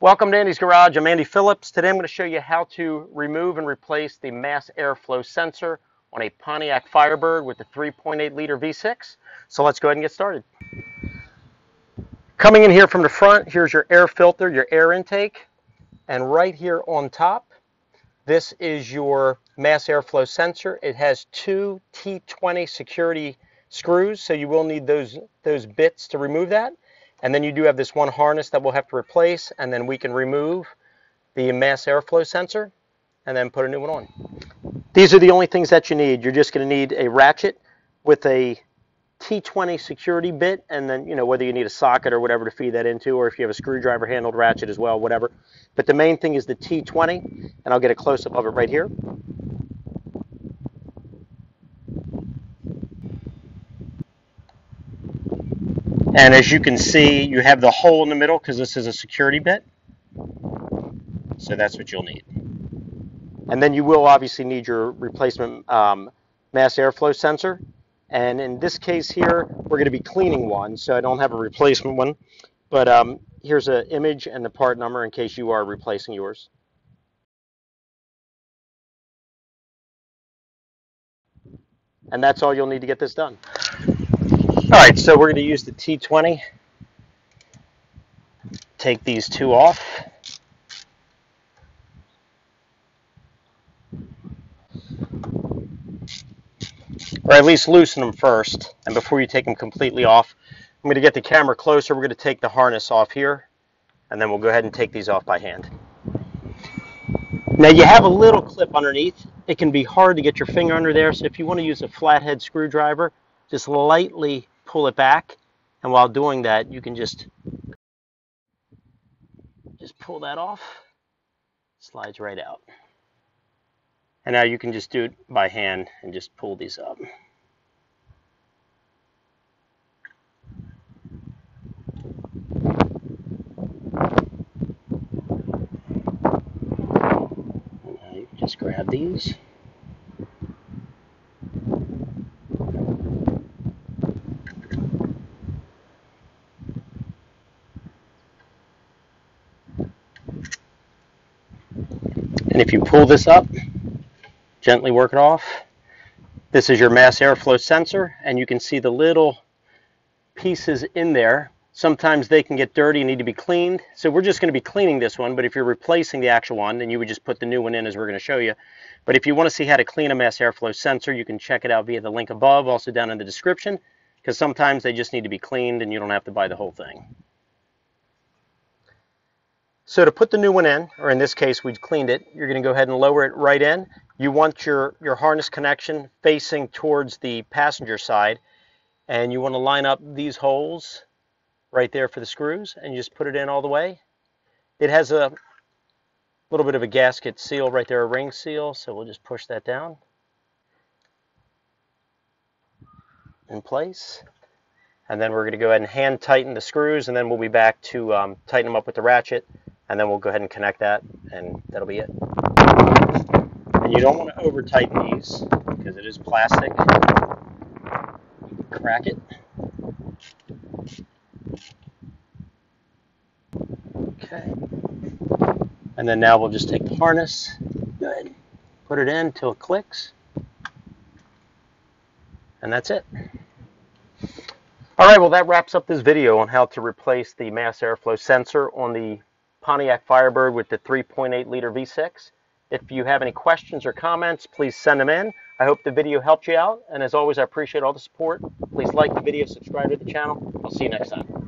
Welcome to Andy's Garage. I'm Andy Phillips. Today I'm going to show you how to remove and replace the mass airflow sensor on a Pontiac Firebird with the 3.8 liter V6. So let's go ahead and get started. Coming in here from the front, here's your air filter, your air intake. And right here on top, this is your mass airflow sensor. It has two T20 security screws, so you will need those bits to remove that. And then you do have this one harness that we'll have to replace, and then we can remove the mass airflow sensor and then put a new one on. These are the only things that you need. You're just going to need a ratchet with a T20 security bit, and then, whether you need a socket or whatever to feed that into, or if you have a screwdriver handled ratchet as well, whatever. But the main thing is the T20, and I'll get a close-up of it right here. And as you can see, you have the hole in the middle because this is a security bit. So that's what you'll need. And then you will obviously need your replacement mass airflow sensor. And in this case here, we're going to be cleaning one, so I don't have a replacement one. But here's an image and the part number in case you are replacing yours. And that's all you'll need to get this done. All right, so we're going to use the T20. Take these two off. Or at least loosen them first. And before you take them completely off, I'm going to get the camera closer. We're going to take the harness off here, and then we'll go ahead and take these off by hand. Now you have a little clip underneath. It can be hard to get your finger under there, so if you want to use a flathead screwdriver, just lightly pull it back, and while doing that, you can just pull that off. Slides right out. And now you can just do it by hand and just pull these up. Now you can just grab these. And if you pull this up, gently work it off. This is your mass airflow sensor, and you can see the little pieces in there. Sometimes they can get dirty and need to be cleaned. So we're just going to be cleaning this one, but if you're replacing the actual one, then you would just put the new one in as we're going to show you. But if you want to see how to clean a mass airflow sensor, you can check it out via the link above, also down in the description, because sometimes they just need to be cleaned and you don't have to buy the whole thing. So to put the new one in, or in this case we cleaned it, you're going to go ahead and lower it right in. You want your harness connection facing towards the passenger side, and you want to line up these holes right there for the screws, and you just put it in all the way. It has a little bit of a gasket seal right there, a ring seal, so we'll just push that down in place. And then we're going to go ahead and hand tighten the screws, and then we'll be back to tighten them up with the ratchet. And then we'll go ahead and connect that, and that'll be it. And you don't want to over tighten these because it is plastic. You can crack it. Okay. And then now we'll just take the harness, go ahead, put it in until it clicks. And that's it. All right, well that wraps up this video on how to replace the mass airflow sensor on the Pontiac Firebird with the 3.8 liter V6. If you have any questions or comments, please send them in. I hope the video helped you out, and as always, I appreciate all the support. Please like the video, subscribe to the channel. I'll see you next time.